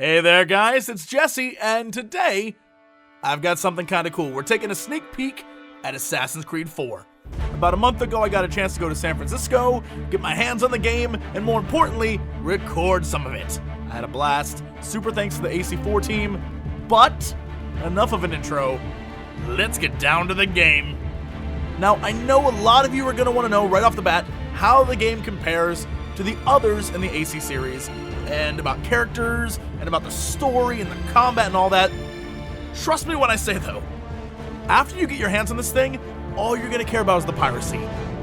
Hey there guys, it's Jesse, and today I've got something kind of cool. We're taking a sneak peek at Assassin's Creed 4. About a month ago I got a chance to go to San Francisco, get my hands on the game, and more importantly, record some of it. I had a blast, super thanks to the AC4 team, but enough of an intro, let's get down to the game. Now I know a lot of you are going to want to know right off the bat how the game compares to the others in the AC series, and about characters, and about the story, and the combat, and all that. Trust me when I say though, after you get your hands on this thing, all you're gonna care about is the piracy.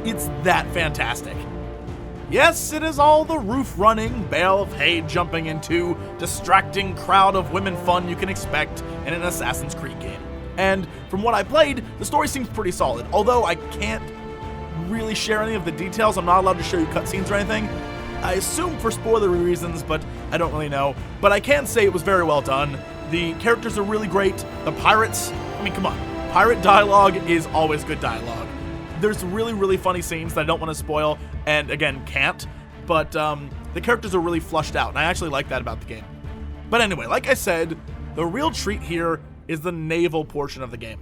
It's that fantastic. Yes, it is all the roof running, bale of hay jumping into, distracting crowd of women fun you can expect in an Assassin's Creed game. And from what I played, the story seems pretty solid, although I can't really share any of the details. I'm not allowed to show you cutscenes or anything. I assume for spoilery reasons, but I don't really know. But I can say it was very well done. The characters are really great. The pirates, I mean, come on. Pirate dialogue is always good dialogue. There's really, really funny scenes that I don't want to spoil, and again, can't. But the characters are really flushed out, and I actually like that about the game. But anyway, like I said, the real treat here is the naval portion of the game.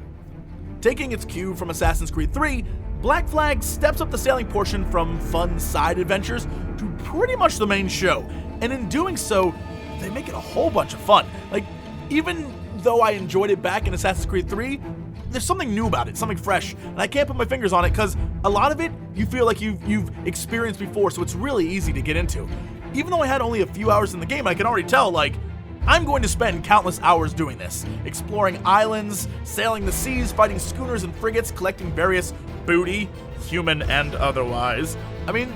Taking its cue from Assassin's Creed 3, Black Flag steps up the sailing portion from fun side adventures to pretty much the main show, and in doing so, they make it a whole bunch of fun. Like, even though I enjoyed it back in Assassin's Creed 3, there's something new about it, something fresh, and I can't put my fingers on it because a lot of it you feel like you've experienced before, so it's really easy to get into. Even though I had only a few hours in the game, I can already tell, like, I'm going to spend countless hours doing this, exploring islands, sailing the seas, fighting schooners and frigates, collecting various booty, human and otherwise. I mean,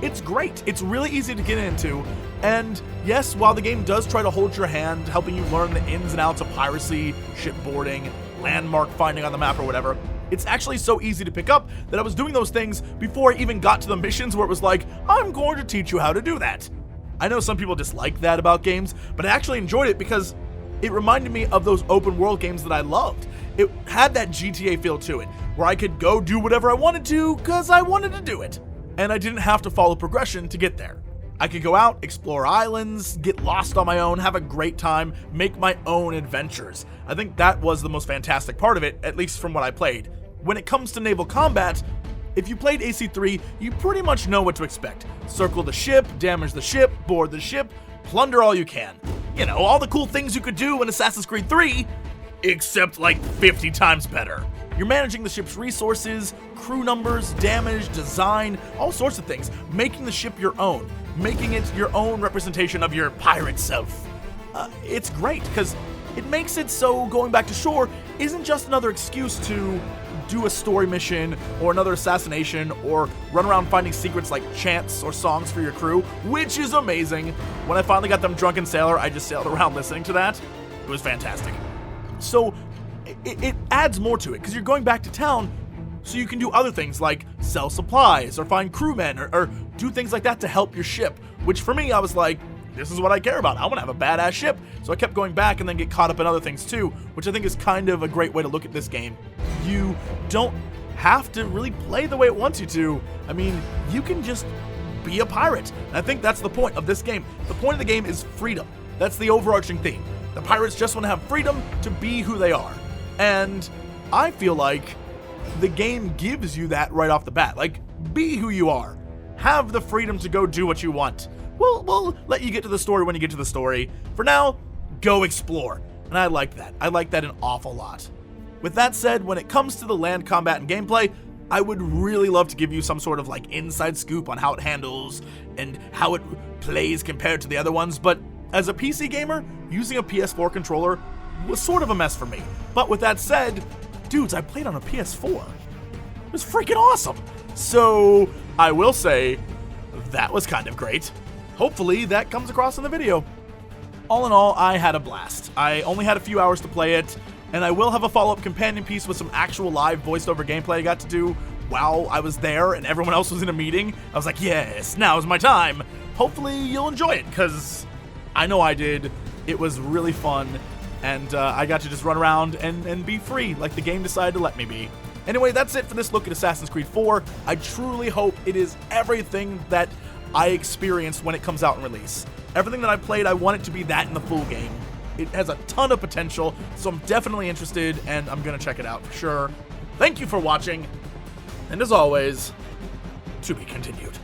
it's great. It's really easy to get into, and yes, while the game does try to hold your hand, helping you learn the ins and outs of piracy, shipboarding, landmark finding on the map or whatever, it's actually so easy to pick up that I was doing those things before I even got to the missions where it was like, I'm going to teach you how to do that. I know some people dislike that about games, but I actually enjoyed it because it reminded me of those open world games that I loved. It had that GTA feel to it, where I could go do whatever I wanted to because I wanted to do it. And I didn't have to follow progression to get there. I could go out, explore islands, get lost on my own, have a great time, make my own adventures. I think that was the most fantastic part of it, at least from what I played. When it comes to naval combat, if you played AC3, you pretty much know what to expect. Circle the ship, damage the ship, board the ship, plunder all you can. You know, all the cool things you could do in Assassin's Creed 3, except like 50 times better. You're managing the ship's resources, crew numbers, damage, design, all sorts of things, making the ship your own, making it your own representation of your pirate self. It's great, because it makes it so going back to shore isn't just another excuse to do a story mission or another assassination or run around finding secrets like chants or songs for your crew, which is amazing. When I finally got them Drunken Sailor, I just sailed around listening to that. It was fantastic. So it adds more to it because you're going back to town so you can do other things like sell supplies or find crewmen or do things like that to help your ship, which for me, I was like, this is what I care about. I want to have a badass ship. So I kept going back and then get caught up in other things too, which I think is kind of a great way to look at this game. You don't have to really play the way it wants you to. I mean, you can just be a pirate. And I think that's the point of this game. The point of the game is freedom. That's the overarching theme. The pirates just want to have freedom to be who they are. And I feel like the game gives you that right off the bat. Like, be who you are. Have the freedom to go do what you want. We'll let you get to the story when you get to the story. For now, go explore. And I like that. I like that an awful lot. With that said, when it comes to the land combat and gameplay, I would really love to give you some sort of like inside scoop on how it handles and how it plays compared to the other ones, but as a PC gamer, using a PS4 controller was sort of a mess for me. But with that said, dudes, I played on a PS4. It was freaking awesome. So I will say that was kind of great. Hopefully that comes across in the video. All in all, I had a blast. I only had a few hours to play it, and I will have a follow-up companion piece with some actual live voiced-over gameplay I got to do while I was there and everyone else was in a meeting. I was like, yes, now's my time. Hopefully you'll enjoy it, because I know I did. It was really fun, and I got to just run around and be free, like the game decided to let me be. Anyway, that's it for this look at Assassin's Creed 4. I truly hope it is everything that I experienced when it comes out in release. Everything that I've played, I want it to be that in the full game. It has a ton of potential, so I'm definitely interested, and I'm gonna check it out for sure. Thank you for watching, and as always, to be continued.